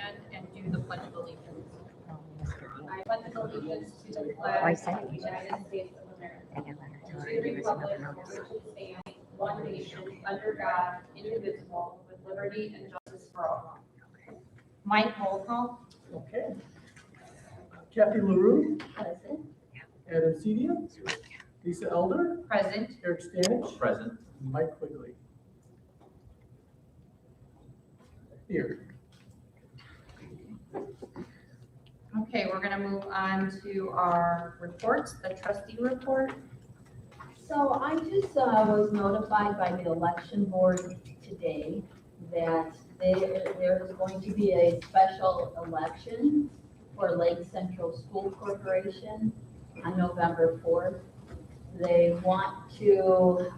stand and do the Pledge of Allegiance. I pledge allegiance to the flag of the United States of America, and to the republic for which it stands, one nation, under God, indivisible, with liberty and justice for all. Mike, roll call. Okay. Kathy LaRue, Present. Adam Cedia, Lisa Elder, Present. Eric Stanich, Present. Mike Quigley. Here. Okay, we're gonna move on to our reports, the trustee report. So I just was notified by the election board today that there is going to be a special election for Lake Central School Corporation on November 4th. They want to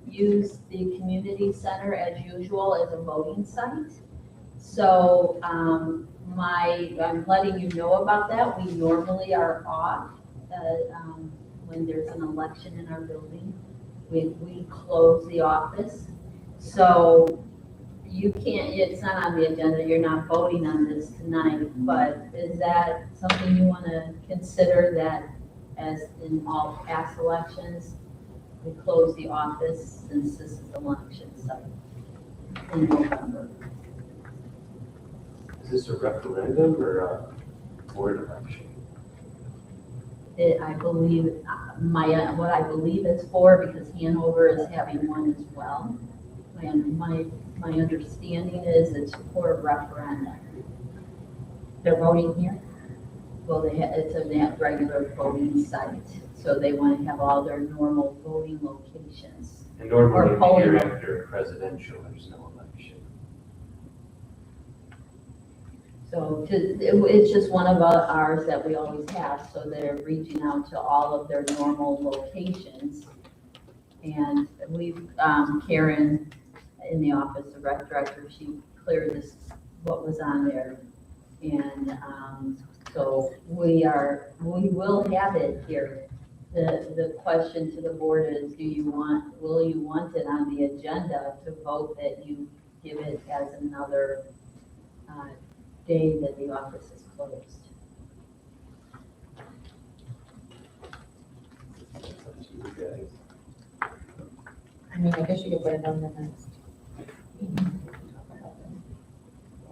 use the community center as usual as a voting site. So I'm letting you know about that. We normally are off when there's an election in our building. We close the office. So you can't, it's not on the agenda, you're not voting on this tonight, but is that something you want to consider, that as in all past elections, we close the office since this is election site in November? Is this a referendum or a board election? I believe, what I believe it's for, because Hanover is having one as well. And my understanding is it's for a referendum. They're voting here. Well, it's a regular voting site, so they want to have all their normal voting locations. And normally Or polling. the year after a presidential, there's no election. So it's just one of ours that we always have, so they're reaching out to all of their normal locations. And we've, Karen in the office, the rec director, she cleared this, what was on there. And so we will have it here. The question to the board is, will you want it on the agenda to vote that you give it as another day that the office is closed? It's up to you guys. I mean, I guess you could put it on the next.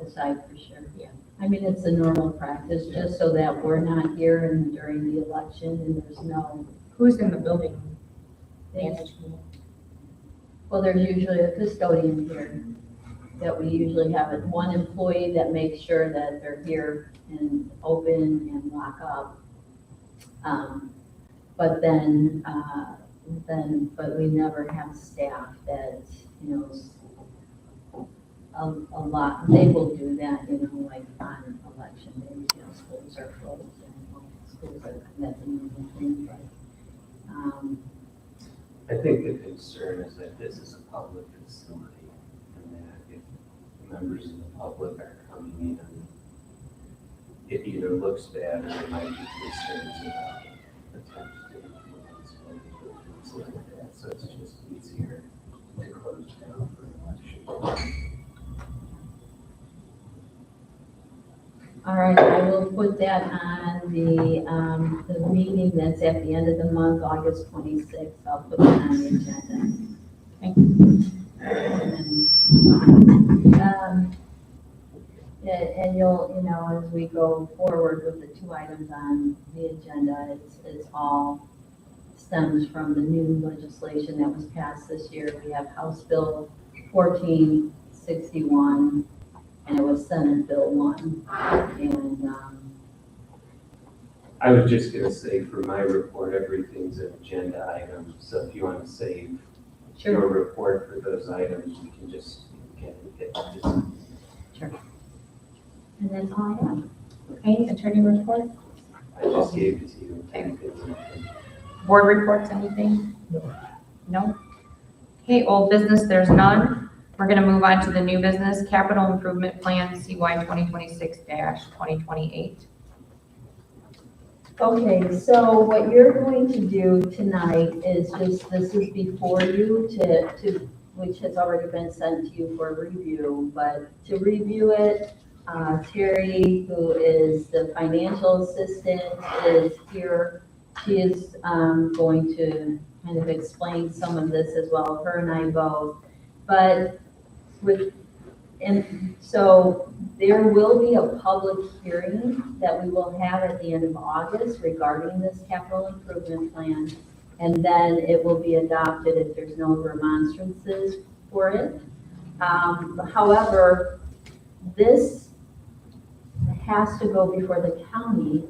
Decide for sure. Yeah. I mean, it's a normal practice, just so that we're not here and during the election and there's no, Who's in the building? things. Management. Well, there's usually a custodian here that we usually have one employee that makes sure that they're here and open and lock up. But we never have staff that, a lot, they will do that, like on election days, schools are closed and schools are, that's a normal thing, but, I think the concern is that this is a public facility and that if members of the public are coming in, it either looks bad or there might be concerns about attempts to influence voting and things like that. So it's just easier to close down for an election. all right, I will put that on the meeting that's at the end of the month, August 26th. I'll put that on the agenda. Thank you. And you'll, as we go forward with the two items on the agenda, it's all stems from the new legislation that was passed this year. We have House Bill 1461, and it was Senate Bill 1. And I was just gonna say for my report, everything's an agenda item. So if you want to save your report for those items, we can just get Sure. And that's all I have. Okay, attorney report, I just gave it to you. Okay. Board reports, anything? No. No? Okay, old business, there's none. We're gonna move on to the new business, capital improvement plan CY 2026-2028. Okay, so what you're going to do tonight is just, this is before you which has already been sent to you for review, but to review it, Terry, who is the financial assistant, is here. She is going to kind of explain some of this as well, her and I both. But and so there will be a public hearing that we will have at the end of August regarding this capital improvement plan. And then it will be adopted if there's no remonstrances for it. However, this has to go before the county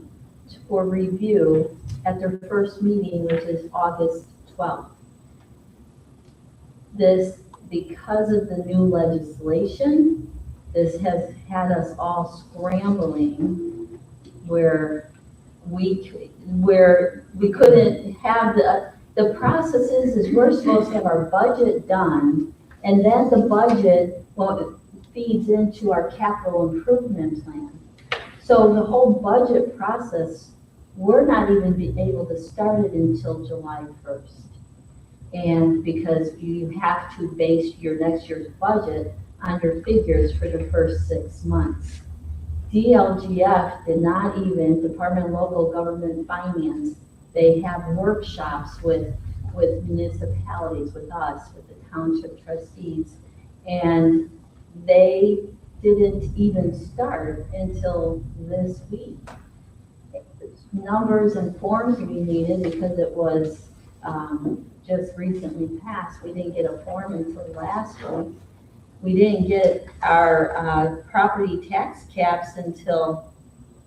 for review at their first meeting, which is August 12th. This, because of the new legislation, this has had us all scrambling where we couldn't have the process is we're supposed to have our budget done, and then the budget feeds into our capital improvement plan. So the whole budget process, we're not even able to start it until July 1st. And because you have to base your next year's budget on your figures for the first 6 months. DLGF did not even, Department of Local Government Finance, they have workshops with municipalities, with us, with the township trustees, and they didn't even start until this week. Numbers and forms we needed because it was just recently passed. We didn't get a form until last week. We didn't get our property tax caps until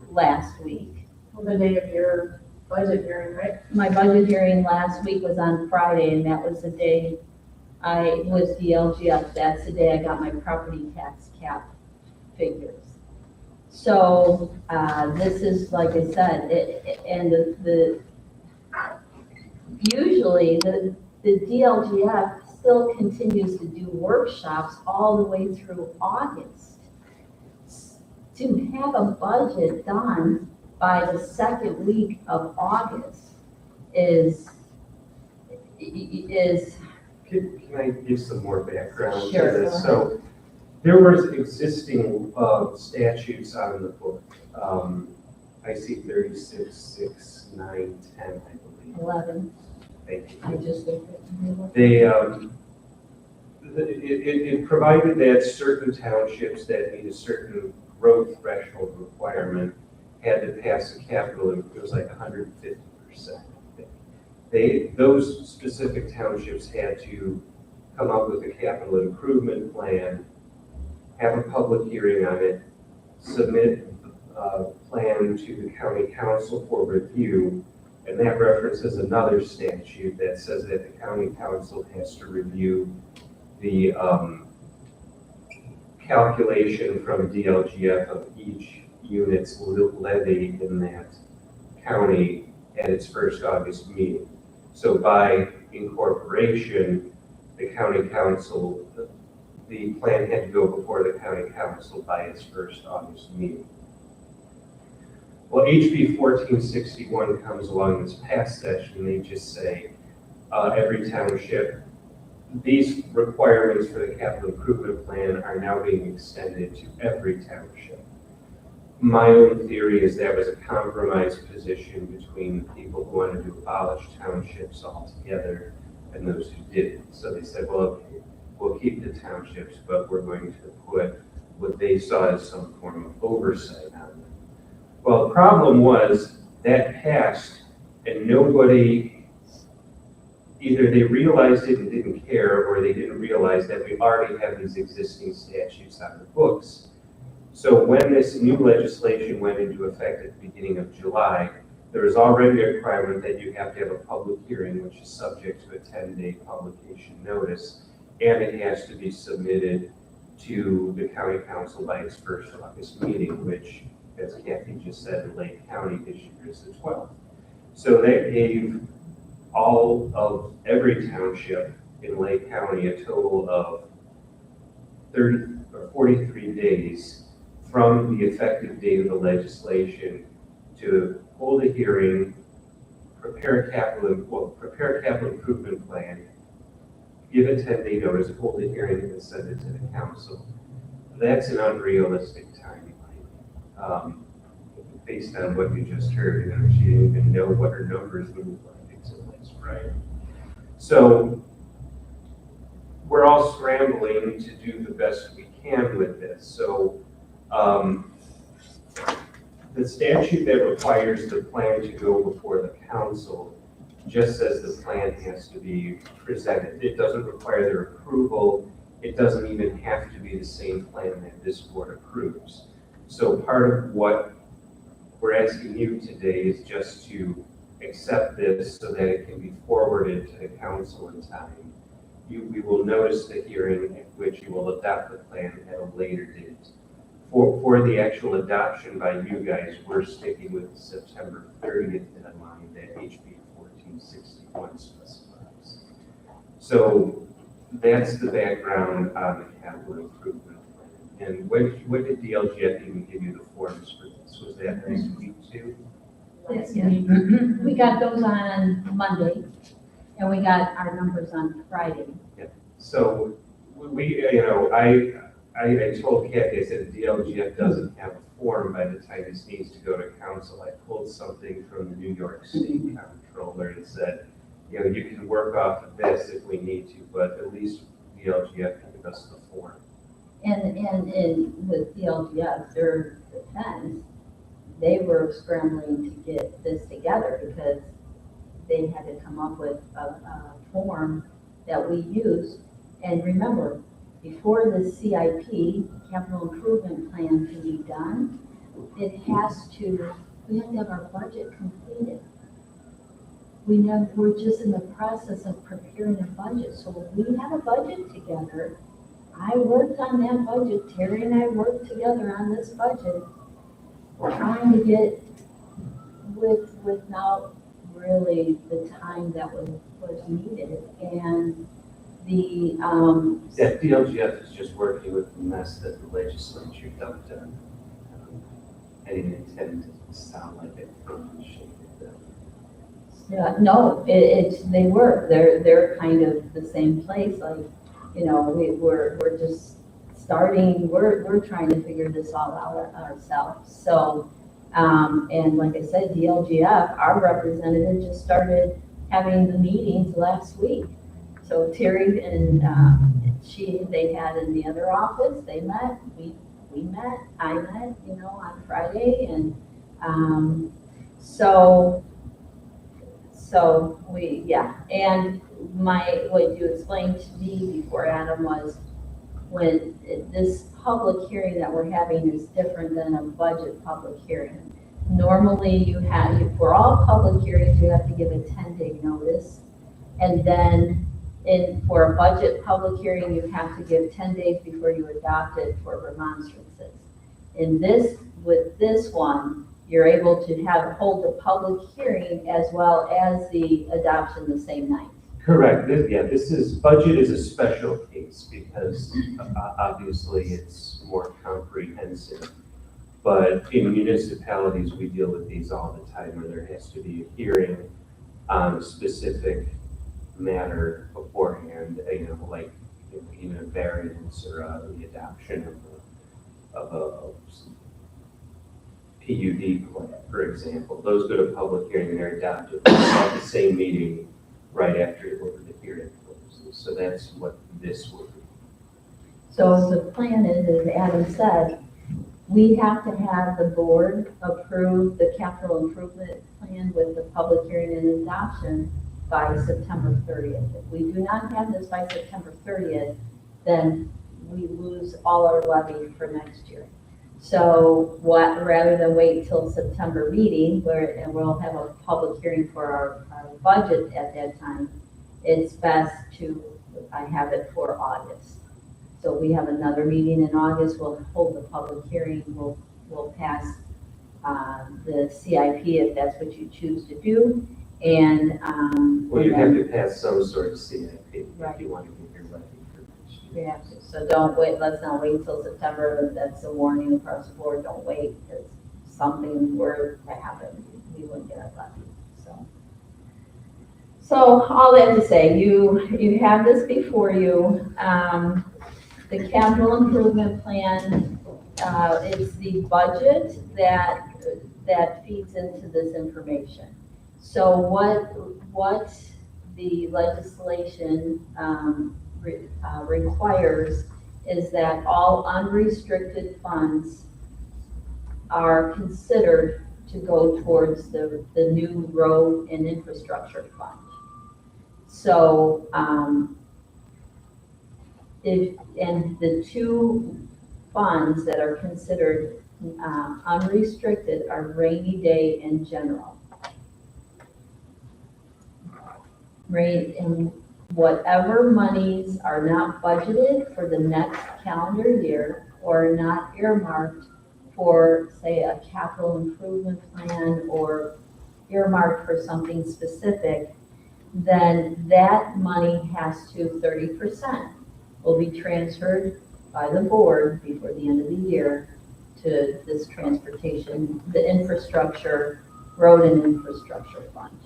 last week. Well, the day of your budget hearing, right? My budget hearing last week was on Friday, and that was the day I was the LGF. That's the day I got my property tax cap figures. So this is, like I said, usually the DLGF still continues to do workshops all the way through August. To have a budget done by the second week of August is Can I give some more background to Sure, this? go ahead. So there was existing statutes on the book. I see 36, 6, 9, 10, I believe. 11. Thank you. I just looked at They, it provided that certain townships that meet a certain growth threshold requirement had to pass a capital, it was like 150%. Those specific townships had to come up with a capital improvement plan, have a public hearing on it, submit a plan to the county council for review, and that references another statute that says that the county council has to review the calculation from DLGF of each unit's levy in that county at its first August meeting. So by incorporation, the county council, the plan had to go before the county council by its first August meeting. Well, HB 1461 comes along this past session, they just say every township, these requirements for the capital improvement plan are now being extended to every township. My own theory is that was a compromise position between people who wanted to abolish townships altogether and those who didn't. So they said, well, okay, we'll keep the townships, but we're going to put what they saw as some form of oversight on them. Well, the problem was that passed and nobody, either they realized it and didn't care, or they didn't realize that we already have these existing statutes on the books. So when this new legislation went into effect at the beginning of July, there was already a requirement that you have to have a public hearing, which is subject to a 10-day publication notice, and it has to be submitted to the county council by its first August meeting, which, as Kathy just said, in Lake County this year is the 12th. So that gave all of every township in Lake County a total of 30 or 43 days from the effective date of the legislation to hold a hearing, prepare a capital improvement plan, give a 10-day notice, hold a hearing, and send it to the council. That's an unrealistic time based on what you just heard, she didn't even know what her numbers would look like until next Friday. So we're all scrambling to do the best we can with this. So the statute that requires the plan to go before the council just says the plan has to be presented. It doesn't require their approval. It doesn't even have to be the same plan that this board approves. So part of what we're asking you today is just to accept this so that it can be forwarded to the council in time. We will notice the hearing at which you will adopt the plan at a later date. For the actual adoption by you guys, we're sticking with the September 30th deadline that HB 1461 specifies. So that's the background on the capital improvement plan. And what did DLGF even give you the forms for this? Was that next week too? We got those on Monday, and we got our numbers on Friday. Yeah. So I told Kathy, I said DLGF doesn't have a form by the time this needs to go to council. I pulled something from the New York State Comptroller and said, you can work off of this if we need to, but at least DLGF can give us the form. And with DLGF, their defense, they were scrambling to get this together because they had to come up with a form that we use. And remember, before the CIP, capital improvement plan, can be done, we have to have our budget completed. We're just in the process of preparing a budget. So when we have a budget together, I worked on that budget, Terry and I worked together on this budget, trying to get without really the time that was needed. And that DLGF is just working with the mess that the legislature dumped on. I didn't intend to sound like it from the shape of them. Yeah, no, they're kind of the same place. Like, we're just starting. We're trying to figure this all out ourselves. So, and like I said, DLGF, our representative just started having the meetings last week. So Terry and they had in the other office, they met, we met, I met, on Friday. And so we, yeah. And what you explained to me before, Adam, was when this public hearing that we're having is different than a budget public hearing. Normally for all public hearings, you have to give a 10-day notice. And then for a budget public hearing, you have to give 10 days before you adopt it for remonstrances. With this one, you're able to hold the public hearing as well as the adoption the same night. Correct. Budget is a special case because obviously it's more comprehensive. But in municipalities, we deal with these all the time where there has to be a hearing on a specific matter beforehand, like even a variance or the adoption of a PUD plan, for example. Those go to public hearing and they're adopted at the same meeting right after the hearing closes. So that's what this will be. So the plan is, as Adam said, we have to have the board approve the capital improvement plan with the public hearing and adoption by September 30th. If we do not have this by September 30th, then we lose all our levy for next year. So rather than wait till September meeting, and we'll have a public hearing for our budget at that time, it's best I have it for August. So we have another meeting in August, we'll hold the public hearing, we'll pass the CIP if that's what you choose to do. And well, you have to pass some sort of CIP right. if you want to get your levy for next year. We have to. So don't wait. Let's not wait until September. That's a warning across the board. Don't wait because something were to happen. We wouldn't get our levy. So all that to say, you have this before you. The capital improvement plan it's the budget that feeds into this information. So what the legislation requires is that all unrestricted funds are considered to go towards the new road and infrastructure fund. So, and the two funds that are considered unrestricted are rainy day and general. And whatever monies are not budgeted for the next calendar year or not earmarked for, say, a capital improvement plan or earmarked for something specific, then that money has to, 30% will be transferred by the board before the end of the year to this transportation, the infrastructure, road and infrastructure fund.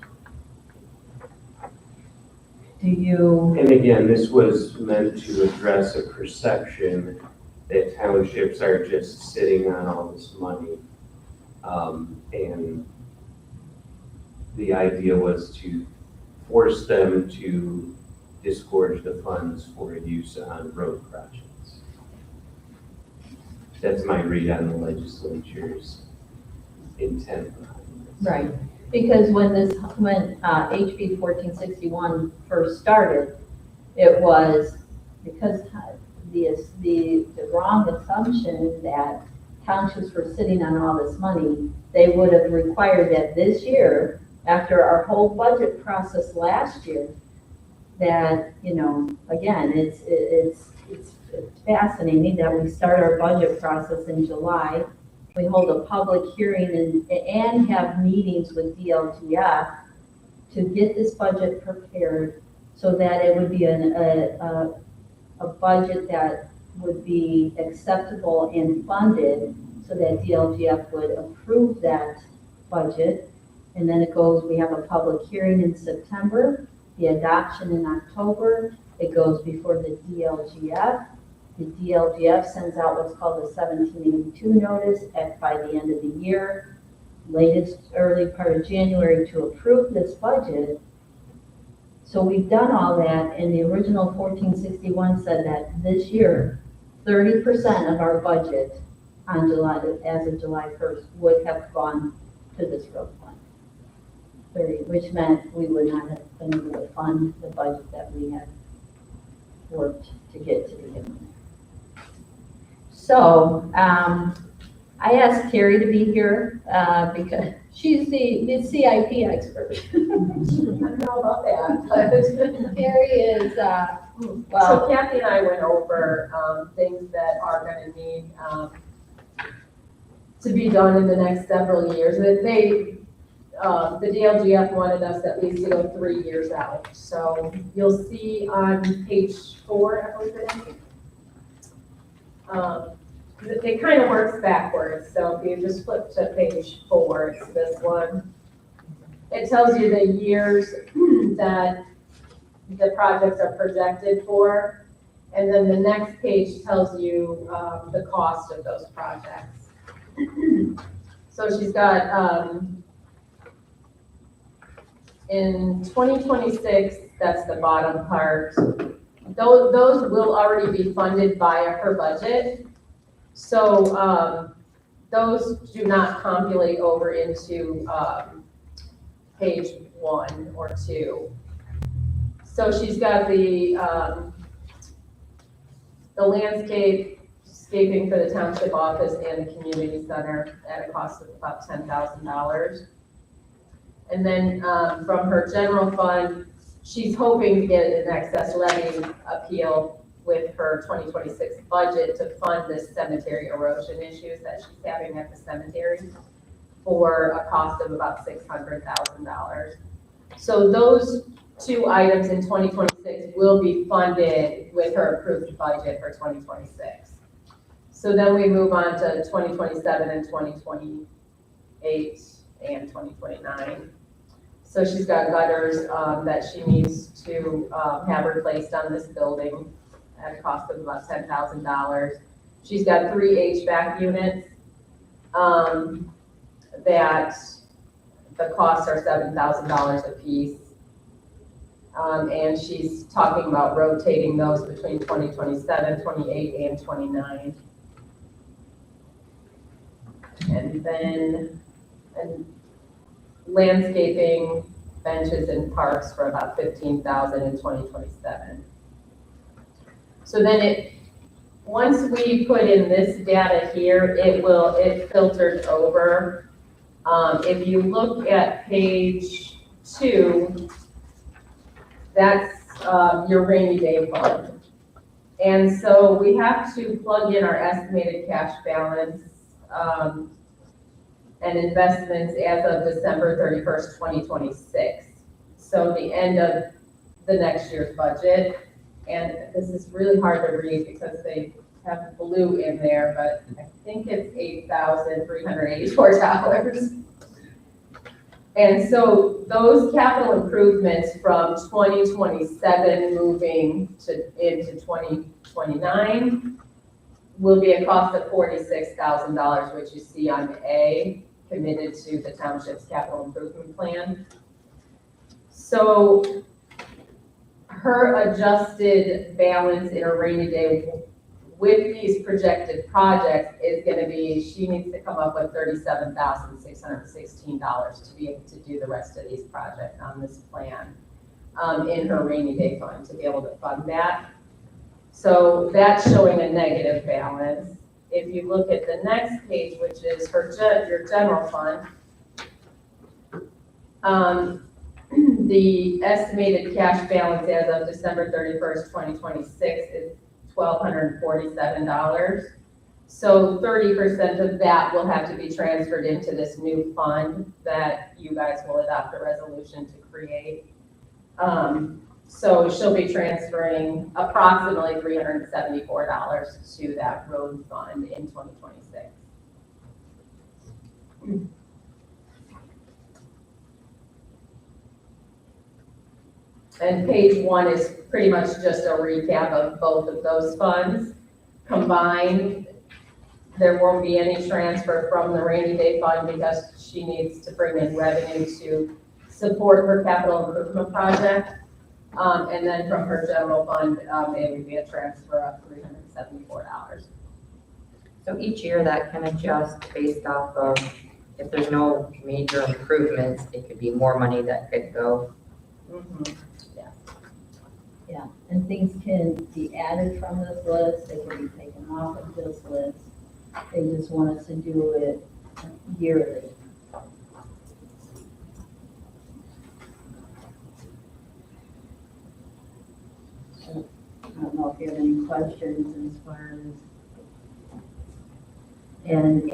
Do you? And again, this was meant to address a perception that townships are just sitting on all this money. And the idea was to force them to disgorge the funds for use on road projects. That's my read on the legislature's intent behind this. Right, because when HB 1461 first started, it was because the wrong assumption that townships were sitting on all this money, they would have required that this year, after our whole budget process last year, that, you know, again, it's fascinating that we start our budget process in July. We hold a public hearing and have meetings with DLGF to get this budget prepared so that it would be a budget that would be acceptable and funded so that DLGF would approve that budget. And then it goes, we have a public hearing in September, the adoption in October, it goes before the DLGF. The DLGF sends out what's called a 1782 notice by the end of the year, latest early part of January to approve this budget. So we've done all that, and the original 1461 said that this year, 30% of our budget on as of July 1st would have gone to this road fund. 30, which meant we would not have been able to fund the budget that we had worked to get to begin with. So I asked Carrie to be here because she's the CIP expert. I don't know about that, but. Carrie is, So Kathy and I went over things that are gonna need to be done in the next several years. The DLGF wanted us at least to go 3 years out. So you'll see on page 4, I believe it is. It kind of works backwards. So if you just flip to page 4, it's this one. It tells you the years that the projects are projected for. And then the next page tells you the cost of those projects. So she's got, in 2026, that's the bottom part. Those will already be funded via her budget. So those do not compilate over into page 1 or 2. So she's got the landscaping for the township office and the community center at a cost of about $10,000. And then from her general fund, she's hoping to get an excess levy appeal with her 2026 budget to fund this cemetery erosion issues that she's having at the cemetery for a cost of about $600,000. So those two items in 2026 will be funded with her approved budget for 2026. So then we move on to 2027 and 2028 and 2029. So she's got gutters that she needs to have replaced on this building at a cost of about $10,000. She's got 3 HVAC units, that the costs are $7,000 a piece. And she's talking about rotating those between 2027, 28, and 29. And then, landscaping, benches and parks for about $15,000 in 2027. So then once we put in this data here, it filters over. If you look at page 2, that's your rainy day fund. And so we have to plug in our estimated cash balance and investments as of December 31st, 2026. So the end of the next year's budget. And this is really hard to read because they have blue in there, but I think it's $8,384. And so those capital improvements from 2027 moving into 2029 will be a cost of $46,000, which you see on A, committed to the township's capital improvement plan. So her adjusted balance in a rainy day with these projected projects is gonna be, she needs to come up with $37,616 to be able to do the rest of these projects on this plan in her rainy day fund to be able to fund that. So that's showing a negative balance. If you look at the next page, which is your general fund, the estimated cash balance as of December 31st, 2026 is $1,247. So 30% of that will have to be transferred into this new fund that you guys will adopt a resolution to create. So she'll be transferring approximately $374 to that road fund in 2026. And page 1 is pretty much just a recap of both of those funds. Combined, there won't be any transfer from the rainy day fund because she needs to bring in revenue to support her capital improvement project. And then from her general fund, it would be a transfer of $374. So each year that can adjust based off of, if there's no major improvements, it could be more money that could go. Mm-hmm. Yeah, and things can be added from this list, they can be taken off of this list. They just want us to do it yearly. So, I don't know if you have any questions as far as. And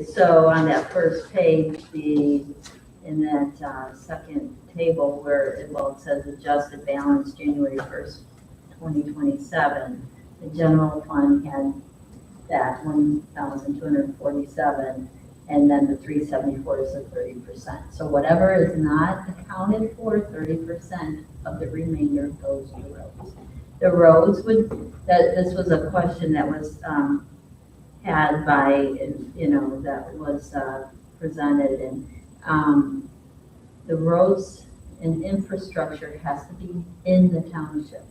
so on that first page, in that second table where it says adjusted balance January 1st, 2027, the general fund had that 1,247, and then the 374 is the 30%. So whatever is not accounted for, 30% of the remainder goes to the roads. The roads this was a question that was had by, that was presented, and the roads and infrastructure has to be in the township.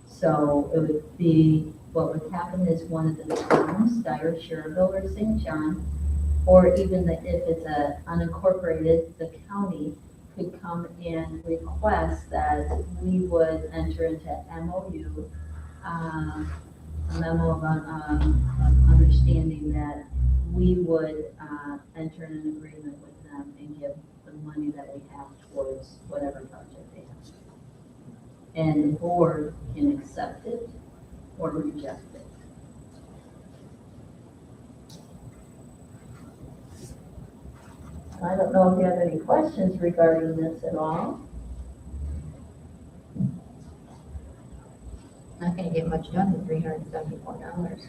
So it would be, what would happen is one of the towns, Dyer, Sherrville, or St. John, or even if it's a unincorporated, the county could come and request that we would enter into MOU, a memo of understanding that we would enter in an agreement with them and give the money that we have towards whatever project they have. And the board can accept it or reject it. I don't know if you have any questions regarding this at all. Not gonna get much done with $374,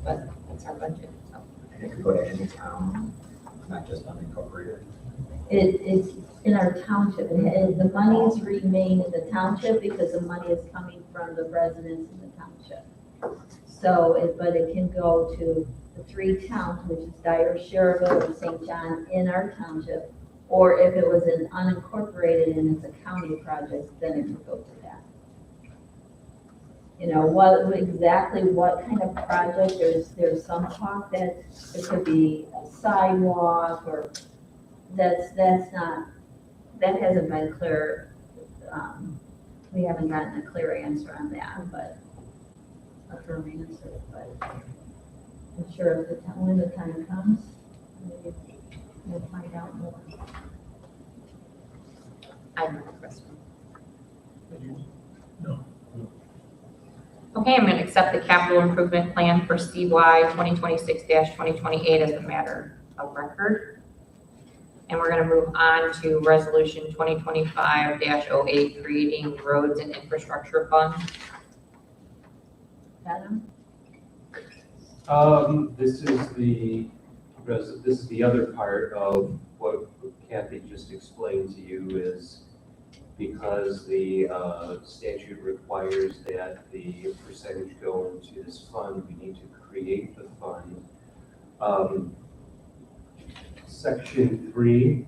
but that's our budget, so. And it could go to any town, not just unincorporated. It's in our township, and the monies remain in the township because the money is coming from the residents in the township. So, but it can go to the 3 towns, which is Dyer, Sherrville, and St. John in our township. Or if it was an unincorporated and it's a county project, then it would go to that. You know, what kind of project, there's some talk that it could be a sidewalk or that's not, that hasn't been clear. We haven't gotten a clear answer on that, but a firm answer, but I'm sure if when the time comes, maybe we'll find out more. I have no question. No. Okay, I'm going to accept the capital improvement plan for CY 2026-2028 as a matter of record. And we're going to move on to resolution 2025-08, creating roads and infrastructure fund. Adam? This is the other part of what Kathy just explained to you is because the statute requires that the percentage go into this fund, we need to create the fund. Section 3,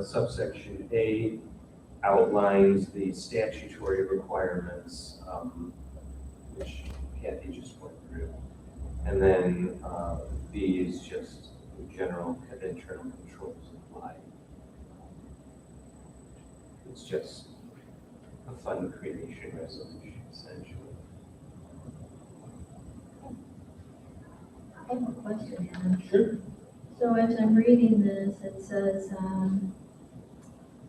subsection A outlines the statutory requirements, which Kathy just went through. And then B is just general internal controls apply. It's just a fund creation resolution, essentially. I have a question, Adam. Sure. So as I'm reading this, it says,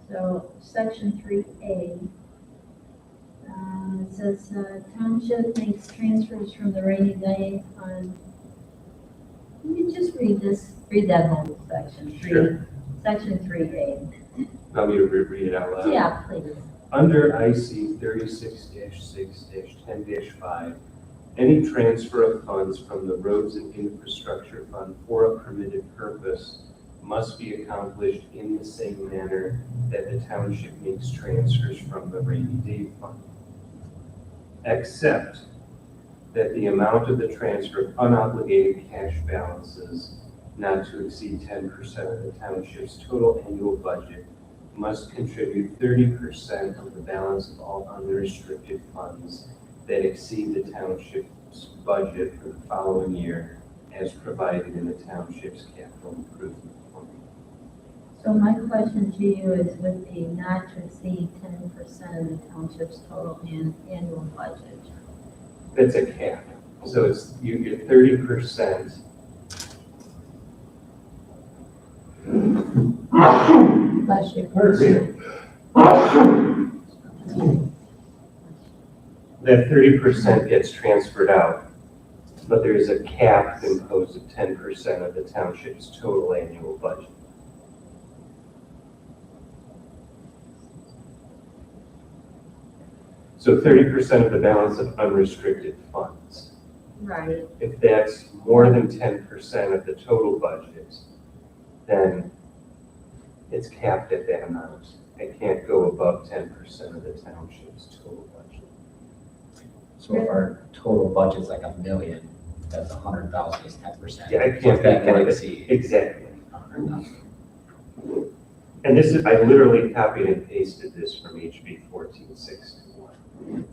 so section 3A, it says township makes transfers from the rainy day fund. Can you just read that whole section, Sure. section 3A? Want me to read it out loud? Yeah, please. Under IC 36-6-10-5, any transfer of funds from the Roads and Infrastructure Fund for a permitted purpose must be accomplished in the same manner that the township makes transfers from the rainy day fund, except that the amount of the transfer of unobligated cash balances not to exceed 10% of the township's total annual budget must contribute 30% of the balance of all unrestricted funds that exceed the township's budget for the following year as provided in the township's capital improvement fund. So my question to you is with the not to exceed 10% of the township's total annual budget. That's a cap. So it's, you get 30%. Bless you. That 30% gets transferred out, but there is a cap imposed of 10% of the township's total annual budget. So 30% of the balance of unrestricted funds. Right. If that's more than 10% of the total budget, then it's capped at that amount. It can't go above 10% of the township's total budget. So if our total budget's like $1 million, that's 100,000 is 10%. Yeah, it can't be That more can than, exceed exactly. 100,000. And this is, I literally copied and pasted this from HB 1461.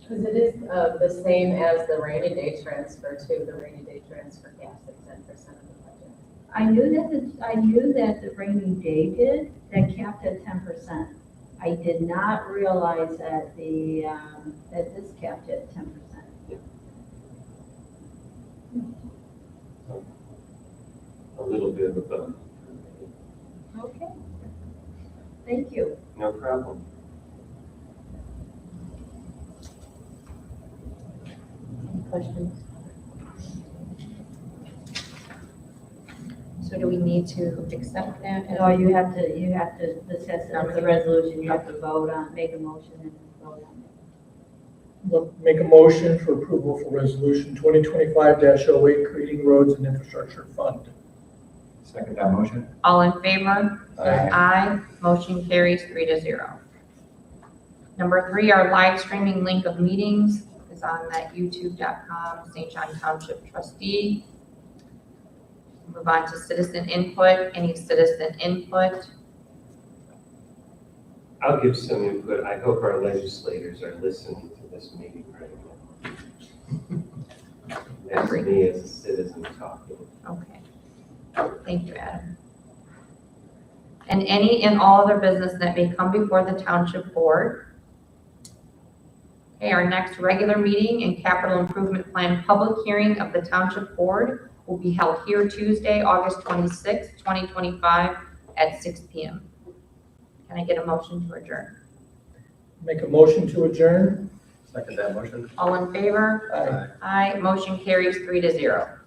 Because it is the same as the rainy day transfer too. The rainy day transfer caps at 10% of the budget. I knew that the rainy day did, that capped at 10%. I did not realize that that this capped at 10%. A little bit of a bump. Okay. Thank you. No problem. Any questions? So do we need to accept that? No, you have to, this has to, the resolution, you have to vote on, make a motion and vote on it. Look, make a motion for approval for resolution 2025-08, creating roads and infrastructure fund. Second that motion? All in favor? Aye. Aye. Motion carries 3-0. Number 3, our live streaming link of meetings is on that youtube.com, St. John Township trustee. Move on to citizen input. Any citizen input? I'll give some input. I hope our legislators are listening to this meeting right now. That's me as a citizen talking. Okay. Thank you, Adam. And any and all other business that may come before the township board. Okay, our next regular meeting and capital improvement plan public hearing of the township board will be held here Tuesday, August 26th, 2025 at 6 p.m. Can I get a motion to adjourn? Make a motion to adjourn? Second that motion. All in favor? Aye. Aye, motion carries 3-0.